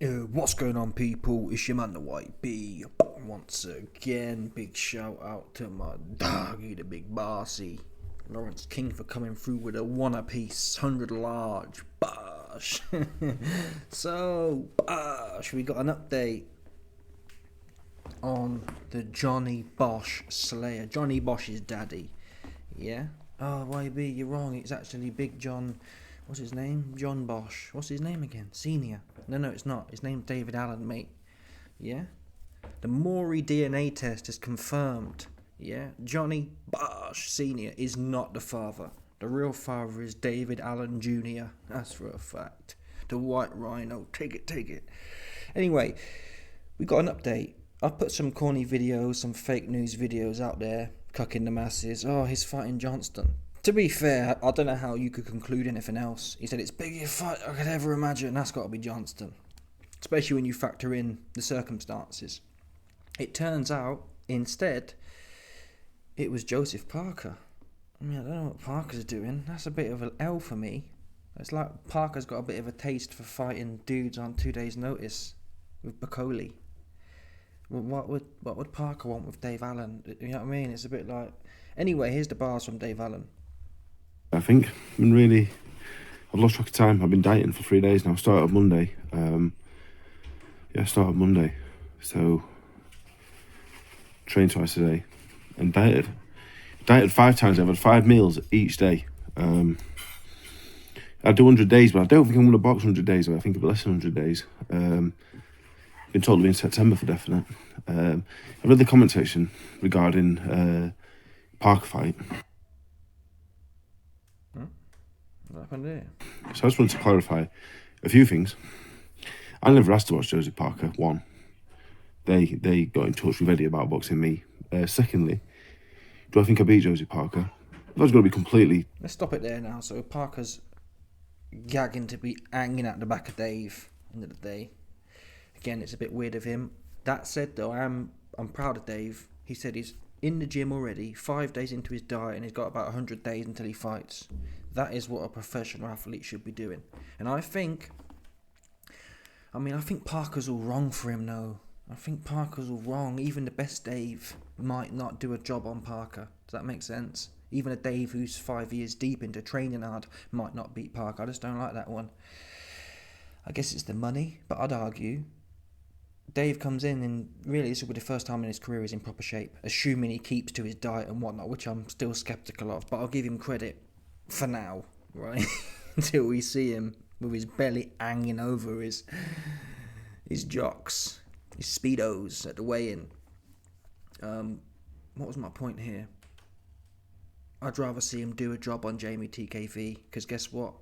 What's going on, people? It's your man, the White Bee. Once again, big shout out to my doggy, the big bossy, Lawrence King, for coming through with a one apiece, 100 large. Bosh. Bosh, we got an update on the Johnny Bosch Slayer. Johnny Bosch's daddy. Yeah? Oh, YB, you're wrong. It's actually Big John. What's his name? John Bosch. What's his name again? Senior. No, it's not. His name's David Allen, mate. Yeah? The Maury DNA test is confirmed. Yeah? Johnny Bosch Senior is not the father. The real father is David Allen Jr. That's for a fact. The White Rhino. Take it. Anyway, we got an update. I've put some corny videos, some fake news videos out there, cucking the masses. Oh, he's fighting Johnston. To be fair, I don't know how you could conclude anything else. He said it's the biggest fight I could ever imagine. That's got to be Johnston. Especially when you factor in the circumstances. It turns out, instead, it was Joseph Parker. I mean, I don't know what Parker's doing. That's a bit of an L for me. It's like Parker's got a bit of a taste for fighting dudes on 2 days' notice with Bacoli. What would Parker want with Dave Allen? You know what I mean? It's a bit like... Anyway, here's the bars from Dave Allen. I think I've lost track of time. I've been dieting for 3 days now. Started on Monday. Started Monday. So, trained twice a day and dieted. Dieted 5 times. I've had 5 meals each day. I do 100 days, but I don't think I'm going to box 100 days. I think it'll be less than 100 days. Been told to be in September for definite. I read the comment section regarding Parker fight. What happened there? So I just wanted to clarify a few things. I never asked to watch Joseph Parker. One, they got in touch with Eddie about boxing me. Secondly, do I think I beat Joseph Parker? I was going to be completely... Let's stop it there now. So Parker's gagging to be hanging at the back of Dave end of the day. Again, it's a bit weird of him. That said, though, I'm proud of Dave. He said he's in the gym already, 5 days into his diet, and he's got about 100 days until he fights. That is what a professional athlete should be doing. And I think Parker's all wrong for him, though. I think Parker's all wrong. Even the best Dave might not do a job on Parker. Does that make sense? Even a Dave who's 5 years deep into training hard might not beat Parker. I just don't like that one. I guess it's the money, but I'd argue Dave comes in and really this will be the first time in his career he's in proper shape, assuming he keeps to his diet and whatnot, which I'm still sceptical of, but I'll give him credit for now, right? Until we see him with his belly hanging over his jocks, his speedos at the weigh-in. What was my point here? I'd rather see him do a job on Jamie TKV, because guess what?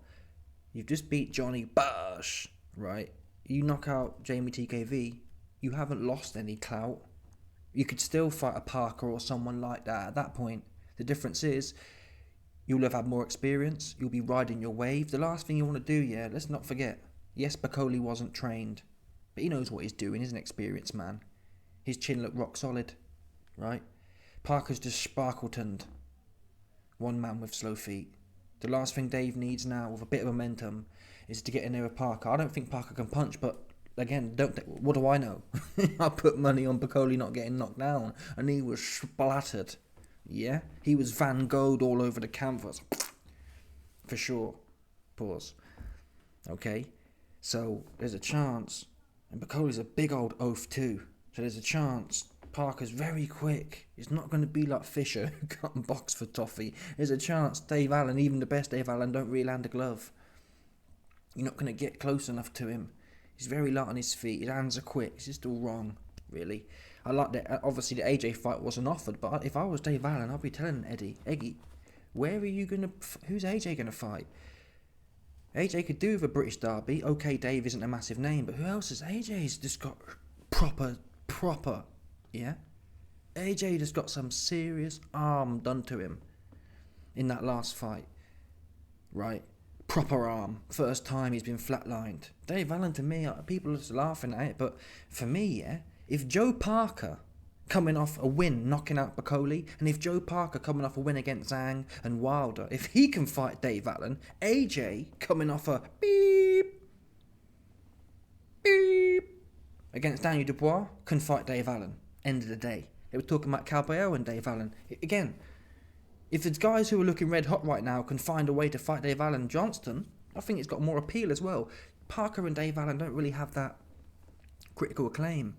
You've just beat Johnny Bosch, right? You knock out Jamie TKV, you haven't lost any clout. You could still fight a Parker or someone like that at that point. The difference is, you'll have had more experience, you'll be riding your wave. The last thing you want to do, let's not forget, yes, Bacoli wasn't trained, but he knows what he's doing, he's an experienced man. His chin looked rock solid, right? Parker's just sparkletoned. One man with slow feet. The last thing Dave needs now, with a bit of momentum, is to get in there with Parker. I don't think Parker can punch, but again, what do I know? I put money on Bacoli not getting knocked down, and he was splattered. Yeah? He was Van Gogh all over the canvas. For sure. Pause. Okay? So, there's a chance, and Bacoli's a big old oaf too, so there's a chance Parker's very quick. It's not going to be like Fisher, who can't box for toffee. There's a chance Dave Allen, even the best Dave Allen, don't really land a glove. You're not going to get close enough to him. He's very light on his feet. His hands are quick. It's just all wrong, really. I like that. Obviously, the AJ fight wasn't offered, but if I was Dave Allen, I'd be telling Eggy, where are you going to... Who's AJ going to fight? AJ could do with a British derby. Okay, Dave isn't a massive name, but who else is... AJ's just got proper... Yeah? AJ just got some serious arm done to him in that last fight. Right? Proper arm. First time he's been flatlined. Dave Allen, to me, people are just laughing at it, but for me, if Joe Parker coming off a win knocking out Bacoli, and if Joe Parker coming off a win against Zhang and Wilder, if he can fight Dave Allen, AJ coming off a beep against Daniel Dubois, couldn't fight Dave Allen. End of the day. They were talking about Caballero and Dave Allen. Again, if the guys who are looking red hot right now can find a way to fight Dave Allen and Johnston, I think it's got more appeal as well. Parker and Dave Allen don't really have that critical acclaim.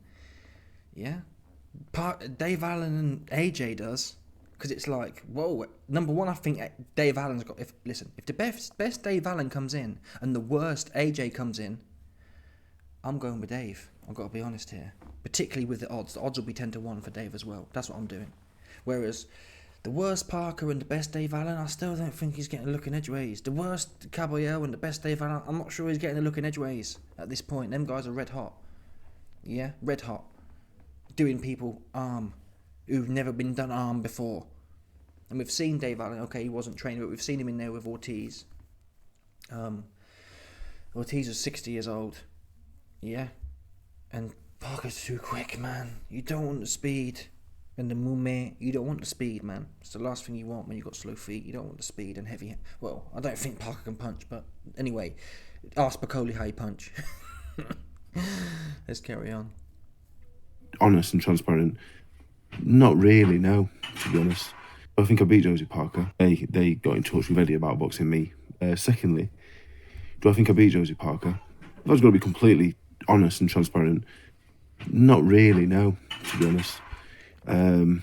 Yeah? Dave Allen and AJ does. Because it's like, whoa, number one, I think Dave Allen's got... If the best Dave Allen comes in and the worst AJ comes in, I'm going with Dave. I've got to be honest here. Particularly with the odds. The odds will be 10-1 for Dave as well. That's what I'm doing. Whereas the worst Parker and the best Dave Allen, I still don't think he's getting a look in edgeways. The worst Caballero and the best Dave Allen, I'm not sure he's getting a look in edgeways at this point. Them guys are red hot. Yeah, red hot. Doing people arm who've never been done arm before. And we've seen Dave Allen, okay, he wasn't trained, but we've seen him in there with Ortiz. Ortiz was 60 years old. Yeah. And Parker's too quick, man. You don't want the speed. And the Mume, you don't want the speed, man. It's the last thing you want when you've got slow feet. You don't want the speed and heavy... Well, I don't think Parker can punch, but anyway, ask Bakoli how he punch. Let's carry on. Honest and transparent. Not really, no, to be honest. I think I beat Josie Parker. They got in touch with Eddie about boxing me. Secondly, do I think I beat Josie Parker? If I was going to be completely honest and transparent, not really, no, to be honest. I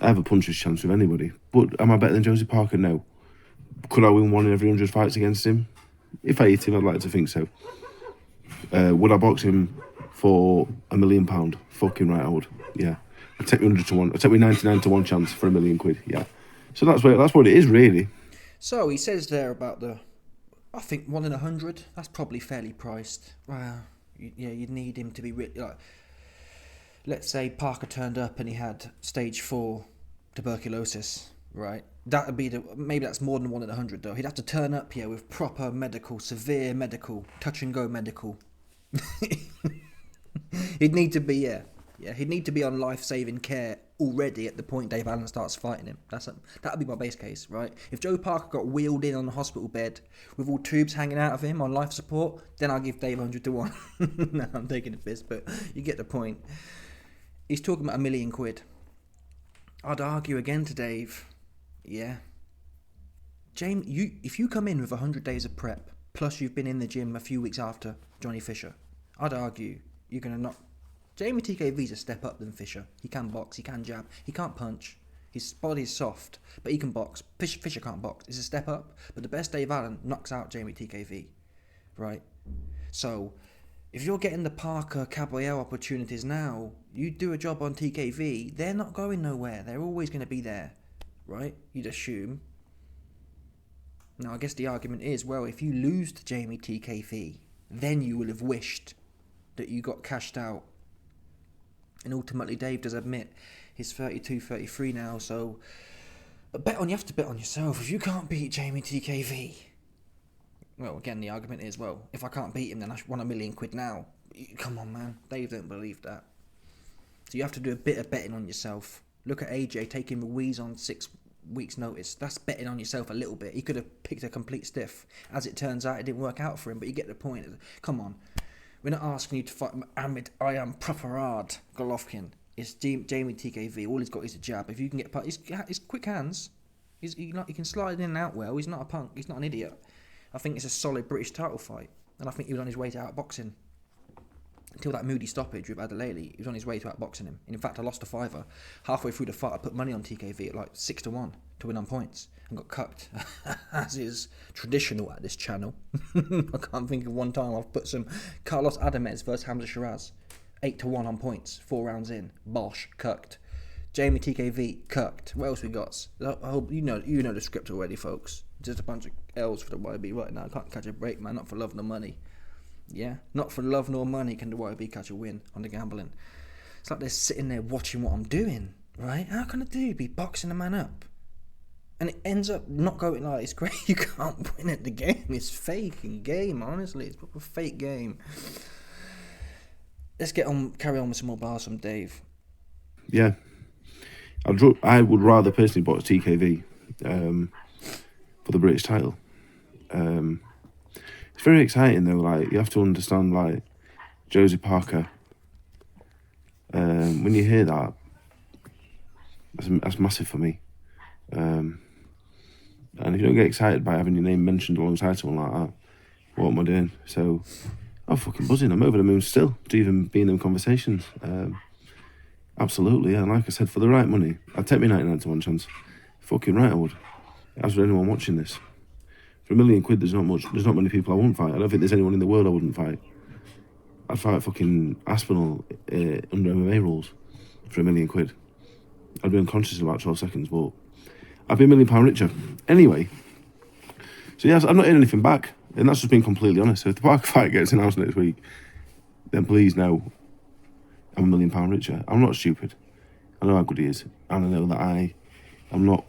have a puncher's chance with anybody. But am I better than Josie Parker? No. Could I win 1 in every 100 fights against him? If I hit him, I'd like to think so. Would I box him for £1 million? Fucking right, I would. Yeah. I'd take me 100-1. I'd take me 99-1 chance for £1 million. Yeah. So that's what it is, really. So he says there about I think 1 in 100. That's probably fairly priced. Wow. Yeah, you'd need him to be like. Let's say Parker turned up and he had stage 4 tuberculosis, right? That would be maybe that's more than 1 in 100 though. He'd have to turn up here with proper medical, severe medical, touch and go medical. He'd need to be he'd need to be on life-saving care already at the point Dave Allen starts fighting him. That would be my base case, right? If Joe Parker got wheeled in on a hospital bed with all tubes hanging out of him on life support, then I'll give Dave 100-1. No, I'm taking the piss, but you get the point. He's talking about £1 million. I'd argue again to Dave, yeah. James, if you come in with 100 days of prep, plus you've been in the gym a few weeks after Johnny Fisher, I'd argue you're going to knock... Jamie TKV's a step up than Fisher. He can box, he can jab, he can't punch. His body's soft, but he can box. Fisher can't box. It's a step up, but the best Dave Allen knocks out Jamie TKV, right? So, if you're getting the Parker Caballero opportunities now, you do a job on TKV, they're not going nowhere. They're always going to be there, right? You'd assume. Now, I guess the argument is, well, if you lose to Jamie TKV, then you will have wished that you got cashed out. And ultimately, Dave does admit he's 32, 33 now, so you have to bet on yourself. If you can't beat Jamie TKV, well, again, the argument is, well, if I can't beat him, then I want £1 million now. Come on, man. Dave don't believe that. So you have to do a bit of betting on yourself. Look at AJ taking Ruiz on 6 weeks' notice. That's betting on yourself a little bit. He could have picked a complete stiff. As it turns out, it didn't work out for him, but you get the point. Come on. We're not asking you to fight Ahmed I am proper hard Golovkin. It's Jamie TKV. All he's got is a jab. If you can get... He's quick hands. He can slide in and out well. He's not a punk. He's not an idiot. I think it's a solid British title fight. And I think he was on his way to outboxing. Until that moody stoppage with Adelele, he was on his way to outboxing him. And in fact, I lost a fiver. Halfway through the fight, I put money on TKV at like 6-1 to win on points. And got cucked. As is traditional at this channel. I can't think of one time I've put some Carlos Adames versus Hamza Shiraz. 8-1 on points. 4 rounds in. Bosh. Cucked. Jamie TKV. Cucked. What else we got? I hope you know the script already, folks. Just a bunch of L's for the YB right now. I can't catch a break, man. Not for love nor money. Yeah? Not for love nor money can the YB catch a win on the gambling. It's like they're sitting there watching what I'm doing, right? How can a be boxing a man up? And it ends up not going like it's great. You can't win at the game. It's fake in game, honestly. It's a proper fake game. Let's carry on with some more bars from Dave. Yeah. I would rather personally box TKV for the British title. It's very exciting though. Like, you have to understand, like, Josie Parker. When you hear that, that's massive for me. And if you don't get excited by having your name mentioned alongside someone like that, what am I doing? So, I'm fucking buzzing. I'm over the moon still to even be in them conversations. Absolutely, yeah. Like I said, for the right money, I'd take me 99 to 1 chance. Fucking right, I would. As would anyone watching this. For £1 million, there's not many people I wouldn't fight. I don't think there's anyone in the world I wouldn't fight. I'd fight fucking Aspinall under MMA rules for £1 million. I'd be unconscious in about 12 seconds, but I'd be £1 million richer. Anyway, so yes, I'm not hearing anything back, and that's just being completely honest. So if the Parker fight gets announced next week, then please know I'm £1 million richer. I'm not stupid. I know how good he is, and I know that I'm not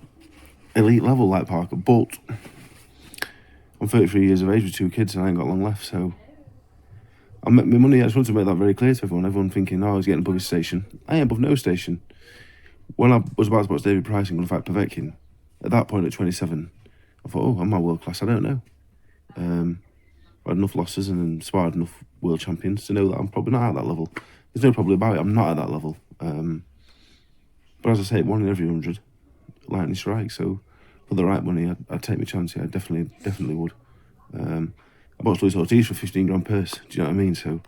elite level like Parker, but I'm 33 years of age with 2 kids and I ain't got long left, so I make my money. I just want to make that very clear to everyone. Everyone thinking, oh, I was getting above his station. I ain't above no station. When I was about to watch David Price and going to fight Povetkin, at that point at 27, I thought, oh, am I world class? I don't know. I had enough losses and sparred enough world champions to know that I'm probably not at that level. There's no problem about it. I'm not at that level. But as I say, 1 in every 100 lightning strike. So for the right money, I'd take my chance. Yeah, I definitely would. I boxed Luis Ortiz for 15 grand purse. Do you know what I mean? So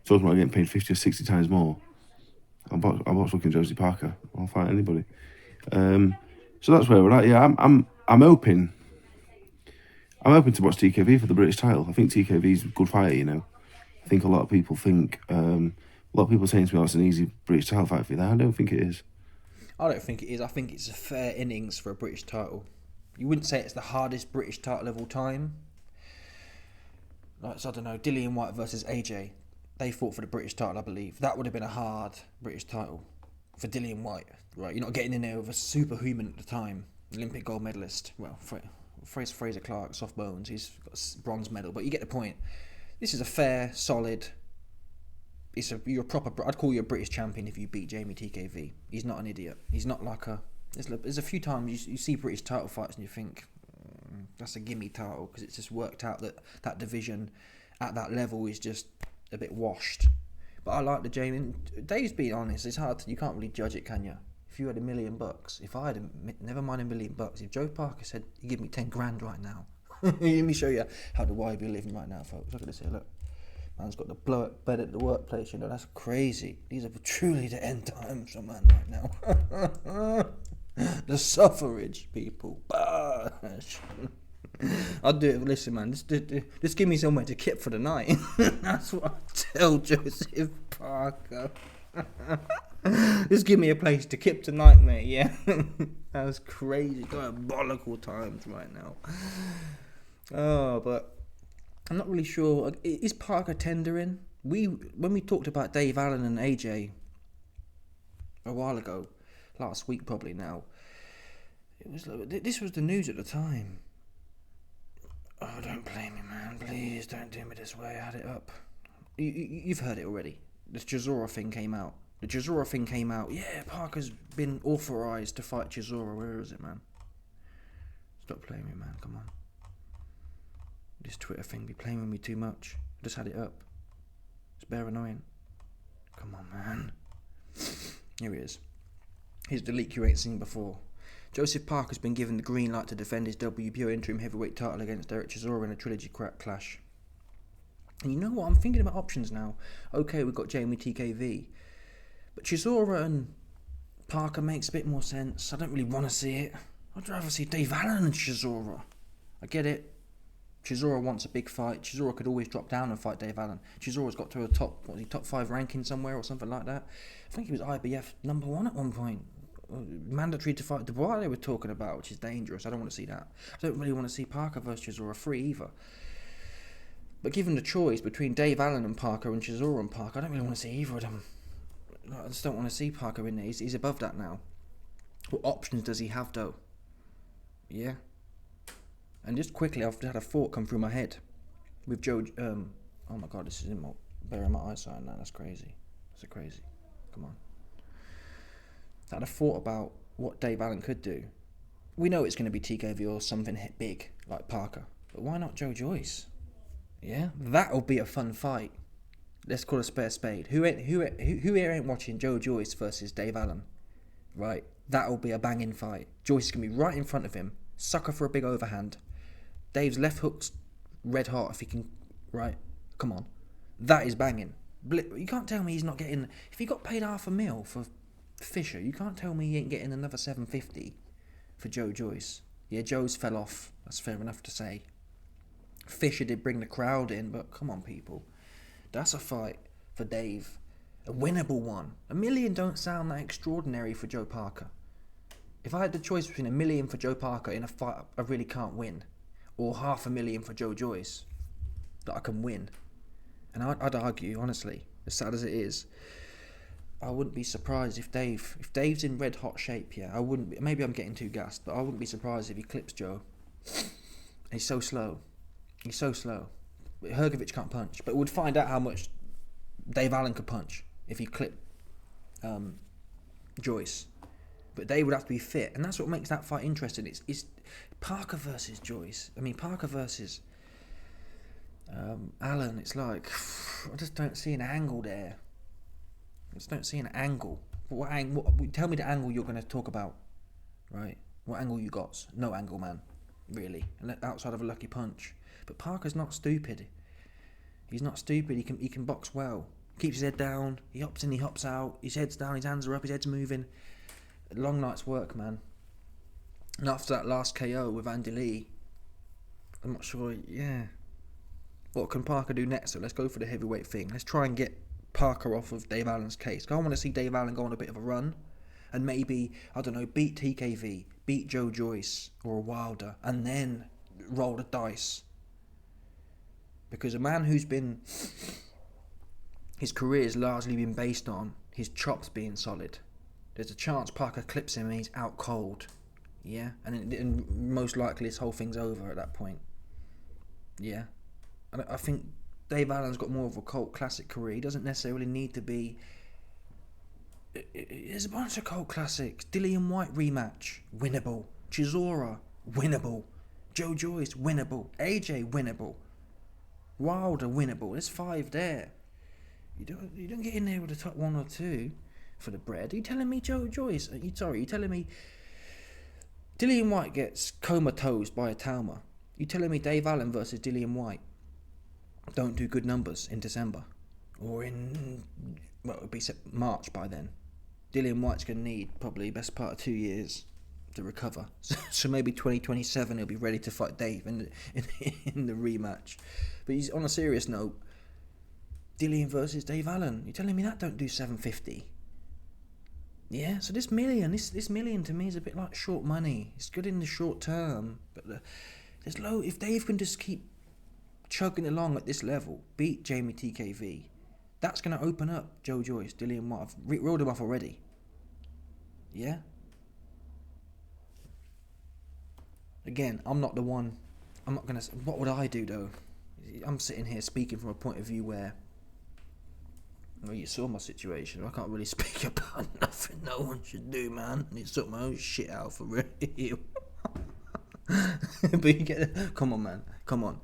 talking about getting paid 50 or 60 times more. I box fucking Josie Parker. I'll fight anybody. So that's where we're at. Yeah, I'm hoping. I'm hoping to watch TKV for the British title. I think TKV's a good fighter. You know, I think a lot of people think. A lot of people saying to me, "Oh, it's an easy British title fight for you." I don't think it is. I don't think it is. I think it's a fair innings for a British title. You wouldn't say it's the hardest British title of all time. Like, so I don't know, Dillian White versus AJ. They fought for the British title, I believe. That would have been a hard British title for Dillian White, right? You're not getting in there with a superhuman at the time, Olympic gold medalist. Well, Fraser Clark, soft bones, he's got a bronze medal, but you get the point. This is a fair, solid. You're a proper. I'd call you a British champion if you beat Jamie TKV. He's not an idiot. He's not like a. There's a few times you see British title fights and you think that's a gimme title because it's just worked out that division at that level is just a bit washed. But I like the Jamie. Dave's being honest. It's hard. You can't really judge it, can you? If you had $1 million, if I had never mind $1 million, if Joe Parker said, "You give me 10 grand right now," let me show you how the YB are living right now, folks. Look at this here. Look. Man's got the blow up bed at the workplace, you know, that's crazy. These are truly the end times for man right now. The suffrage, people. Bash. I'll do it. Listen, man, just give me somewhere to kip for the night. That's what I tell Joseph Parker. Just give me a place to kip tonight, mate, yeah? That's crazy. Diabolical times right now. Oh, but I'm not really sure. Is Parker tendering? When we talked about Dave Allen and AJ a while ago, last week probably now, this was the news at the time. Oh, don't blame me, man. Please don't do me this way. I had it up. You've heard it already. The Chisora thing came out. Yeah, Parker's been authorised to fight Chisora. Where is it, man? Stop playing me, man. Come on. This Twitter thing be playing with me too much. I just had it up. It's bare annoying. Come on, man. Here he is. Here's the leak you ain't seen before. Joseph Parker's been given the green light to defend his WBO interim heavyweight title against Derek Chisora in a trilogy clash. And you know what? I'm thinking about options now. Okay, we've got Jamie TKV. But Chisora and Parker makes a bit more sense. I don't really want to see it. I'd rather see Dave Allen and Chisora. I get it. Chisora wants a big fight. Chisora could always drop down and fight Dave Allen. Chisora's got to a top 5 ranking somewhere or something like that. I think he was IBF number 1 at one point. Mandatory to fight Dubois they were talking about, which is dangerous. I don't want to see that. I don't really want to see Parker versus Chisora 3 either. But given the choice between Dave Allen and Parker and Chisora and Parker, I don't really want to see either of them. I just don't want to see Parker in there. He's above that now. What options does he have though? Yeah. And just quickly, I've had a thought come through my head with Joe. Oh my God, this is bearing my eyesight now. That's crazy. That's crazy. Come on. I had a thought about what Dave Allen could do. We know it's going to be TKV or something big like Parker, but why not Joe Joyce? Yeah, that'll be a fun fight. Let's call a spade. Who here ain't watching Joe Joyce versus Dave Allen? Right, that'll be a banging fight. Joyce is gonna be right in front of him, sucker for a big overhand. Dave's left hook's red hot if he can. Right, come on, that is banging. You can't tell me he's not getting. If he got paid $500,000 for Fisher, you can't tell me he ain't getting another $750 for Joe Joyce. Yeah, Joe's fell off. That's fair enough to say. Fisher did bring the crowd in, but come on, people. That's a fight for Dave. A winnable one. $1 million don't sound that extraordinary for Joe Parker. If I had the choice between $1 million for Joe Parker in a fight I really can't win, or $500,000 for Joe Joyce that I can win, and I'd argue, honestly, as sad as it is, I wouldn't be surprised if Dave's in red hot shape. Yeah, I wouldn't be, maybe I'm getting too gassed, but I wouldn't be surprised if he clips Joe. He's so slow. Hrgovic can't punch, but we'd find out how much Dave Allen could punch if he clipped Joyce. But Dave would have to be fit, and that's what makes that fight interesting. It's Parker versus Joyce. I mean, Parker versus Allen. It's like I just don't see an angle there. What angle? Tell me the angle you're going to talk about, right? What angle you got? No angle, man. Really, outside of a lucky punch. But Parker's not stupid. He's not stupid. He can box well. Keeps his head down. He hops in. He hops out. His head's down. His hands are up. His head's moving. A long night's work, man. And after that last KO with Andy Lee, I'm not sure. Yeah. What can Parker do next? So let's go for the heavyweight thing. Let's try and get Parker off of Dave Allen's case. I want to see Dave Allen go on a bit of a run, and maybe, I don't know, beat TKV, beat Joe Joyce or Wilder, and then roll the dice. Because a man who's been, his career's largely been based on his chops being solid. There's a chance Parker clips him and he's out cold. Yeah, and most likely this whole thing's over at that point. Yeah, and I think Dave Allen's got more of a cult classic career. He doesn't necessarily need to be. There's a bunch of cult classics. Dillian White rematch, winnable. Chisora, winnable. Joe Joyce, winnable. AJ, winnable. Wilder, winnable. There's 5 there. You don't get in there with the top 1 or 2 for the bread. Are you telling me Joe Joyce? You telling me Dillian White gets comatose by a Talma? You telling me Dave Allen versus Dillian White don't do good numbers in December? Or in, well, it'll be March by then. Dillian White's going to need probably best part of 2 years to recover. So maybe 2027 he'll be ready to fight Dave in the rematch. But he's on a serious note. Dillian versus Dave Allen. You're telling me that don't do 750? Yeah, so this million to me is a bit like short money. It's good in the short term, but there's low. If Dave can just keep chugging along at this level, beat Jamie TKV, that's going to open up Joe Joyce, Dillian White. I've rolled him off already. Yeah? Again, I'm not the one. I'm not going to... What would I do, though? I'm sitting here speaking from a point of view where... Well, you saw my situation. I can't really speak about nothing no one should do, man. I need to sort my own shit out for real. But you get... Come on, man. Come on.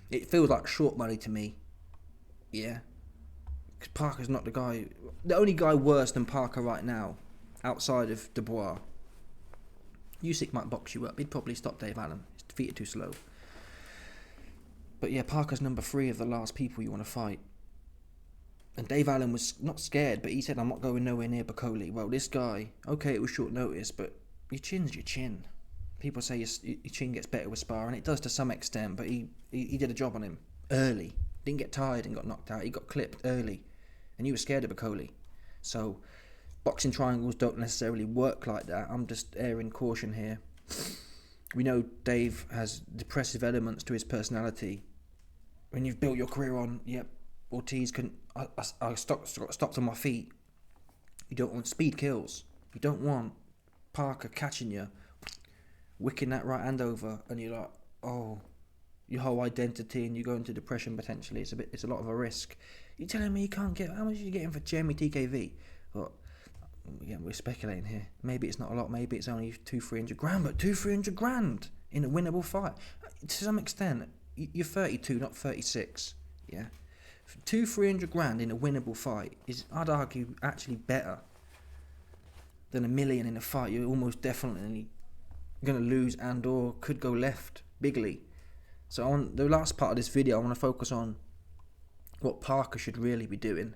It feels like short money to me. Yeah? Because Parker's not the guy... The only guy worse than Parker right now, outside of Dubois. Usyk might box you up. He'd probably stop Dave Allen. His feet are too slow. But yeah, Parker's number 3 of the last people you want to fight. And Dave Allen was not scared, but he said, I'm not going nowhere near Bakole. Well, this guy, okay, it was short notice, but your chin's your chin. People say your chin gets better with sparring. It does to some extent, but he did a job on him early. Didn't get tired and got knocked out. He got clipped early. And you were scared of Bakole. So, boxing triangles don't necessarily work like that. I'm just airing caution here. We know Dave has depressive elements to his personality. When you've built your career on, yep, Ortiz can... I stopped on my feet. You don't want speed kills. You don't want Parker catching you, wicking that right hand over, and you're like, oh, your whole identity, and you go into depression potentially. It's a lot of a risk. You're telling me you can't get... How much are you getting for Jamie TKV? Well, again, we're speculating here. Maybe it's not a lot. Maybe it's only 200-300 grand, but 200-300 grand in a winnable fight. To some extent, you're 32, not 36. Yeah, 200-300 grand in a winnable fight is, I'd argue, actually better than $1 million in a fight you're almost definitely going to lose and or could go left bigly. So on the last part of this video, I want to focus on what Parker should really be doing.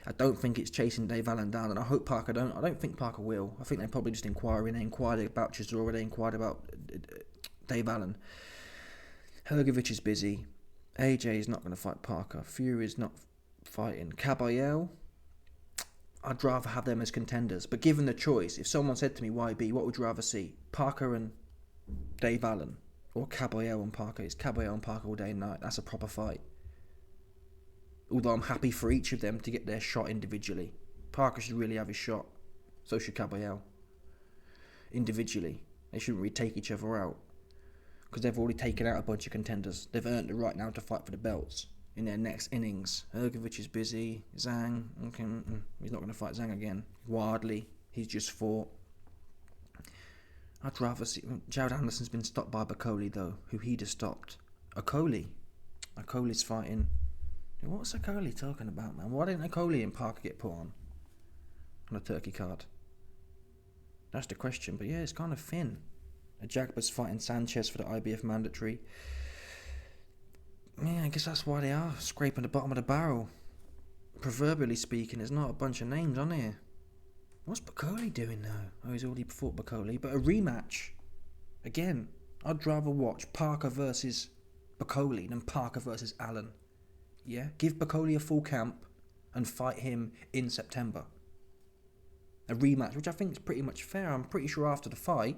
I don't think it's chasing Dave Allen down, and I hope Parker don't. I don't think Parker will. I think they're probably just inquiring. They inquired about Chisora, they inquired about Dave Allen. Hrgovic is busy. AJ is not going to fight Parker. Fury is not fighting. Caballero, I'd rather have them as contenders. But given the choice, if someone said to me, YB, what would you rather see? Parker and Dave Allen, or Caballero and Parker? It's Caballero and Parker all day and night. That's a proper fight. Although I'm happy for each of them to get their shot individually. Parker should really have his shot. So should Caballero. Individually. They shouldn't really take each other out. Because they've already taken out a bunch of contenders. They've earned the right now to fight for the belts in their next innings. Hrgovic is busy. Zhang, okay, he's not going to fight Zhang again. Wardley, he's just fought. I'd rather see... Jared Anderson's been stopped by Bakole though, who he'd have stopped. Okole's fighting... What's Okolie talking about, man? Why didn't Okolie and Parker get put on a turkey card? That's the question. But yeah, it's kind of thin. Jagba's fighting Sanchez for the IBF mandatory. Yeah, I guess that's why they are scraping the bottom of the barrel. Proverbially speaking, there's not a bunch of names on here. What's Bakole doing now? Oh, he's already fought Bakole. But a rematch. Again, I'd rather watch Parker versus Bakole than Parker versus Allen. Yeah, give Bakole a full camp and fight him in September. A rematch, which I think is pretty much fair. I'm pretty sure after the fight,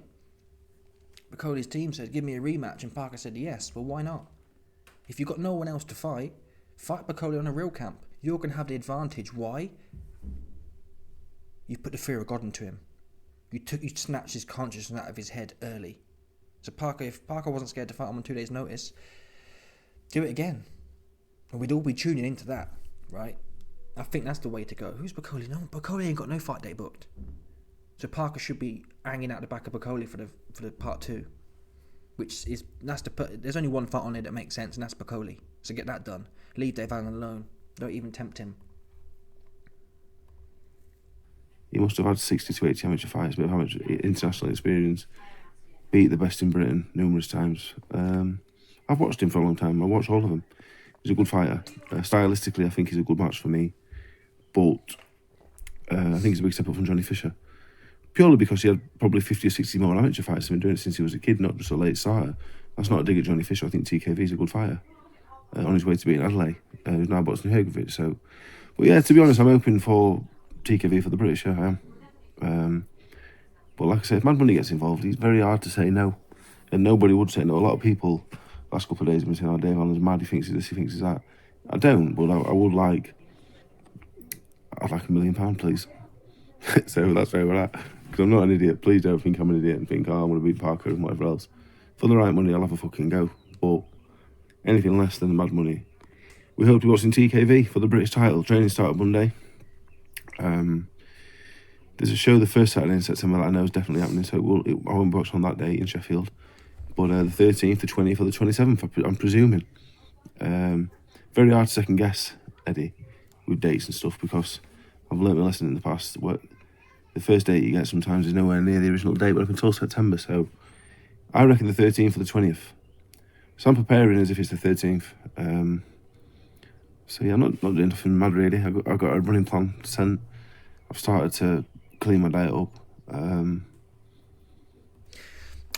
Bakole's team said, give me a rematch, and Parker said yes. Well, why not? If you've got no one else to fight Bakole on a real camp. You're going to have the advantage. Why? You've put the fear of God into him. You snatched his consciousness out of his head early. So Parker, if Parker wasn't scared to fight him on 2 days' notice, do it again. And we'd all be tuning into that, right? I think that's the way to go. Who's Bakole? No, Bakole ain't got no fight day booked. So Parker should be hanging out the back of Bakole for the part 2, there's only one fight on it that makes sense, and that's Bakole. So get that done. Leave Dave Allen alone. Don't even tempt him. He must have had 60 to 80 amateur fights, but how much international experience. Beat the best in Britain numerous times. I've watched him for a long time. I watched all of them. He's a good fighter. Stylistically, I think he's a good match for me. But I think he's a big step up from Johnny Fisher. Purely because he had probably 50 or 60 more amateur fights. He's been doing it since he was a kid, not just a late starter. That's not a dig at Johnny Fisher. I think TKV is a good fighter. On his way to beating Adelaide. Who's now boxing Hrgovic. So, but yeah, to be honest, I'm hoping for TKV for the British. Yeah, I am. But like I said, if Mad Money gets involved, it's very hard to say no. And nobody would say no. A lot of people... last couple of days have been saying, oh, Dave Allen's mad, he thinks he's this, he thinks he's that. I don't, but I'd like £1 million, please. So that's where we're at. Because I'm not an idiot. Please don't think I'm an idiot and think, oh, I'm going to beat Parker and whatever else. For the right money, I'll have a fucking go. But anything less than the Mad Money. We hope to be watching TKV for the British title. Training started Monday. There's a show the first Saturday in September that I know is definitely happening, so I won't watch on that day in Sheffield. But the 13th, the 20th, or the 27th, I'm presuming. Very hard to second guess, Eddie, with dates and stuff, because I've learnt my lesson in the past. The first date you get sometimes is nowhere near the original date, but up until September, so I reckon the 13th or the 20th. So I'm preparing as if it's the 13th. So yeah, I'm not doing nothing mad really. I've got a running plan sent. I've started to clean my diet up.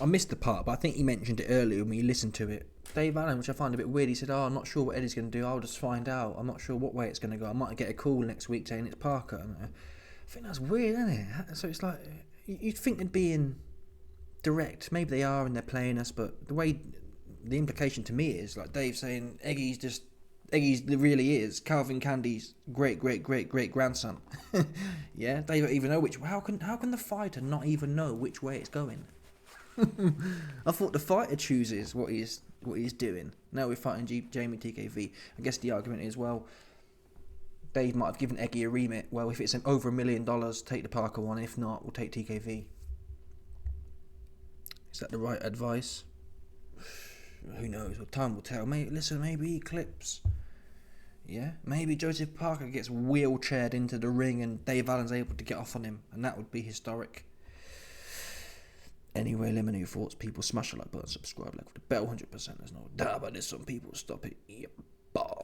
I missed the part, but I think he mentioned it earlier when you listened to it. Dave Allen, which I find a bit weird, he said, I'm not sure what Eddie's going to do, I'll just find out. I'm not sure what way it's going to go. I might get a call next week saying it's Parker. And I think that's weird, isn't it? So it's like, you'd think they'd be in direct. Maybe they are and they're playing us, but the implication to me is, like Dave saying, Eggy's really is Calvin Candy's great grandson. Yeah, they don't even know how can the fighter not even know which way it's going? I thought the fighter chooses what he's doing. Now we're fighting Jamie TKV. I guess the argument is, well, Dave might have given Eggy a remit. Well, if it's over $1 million, take the Parker one. If not, we'll take TKV. Is that the right advice? Who knows? Well, time will tell. Maybe he clips. Yeah, maybe Joseph Parker gets wheelchaired into the ring and Dave Allen's able to get off on him, and that would be historic. Anyway, let me know your thoughts, people. Smash the like button, subscribe, like for the bell, 100%. There's no doubt about this. Some people stop it. Yeah, bye.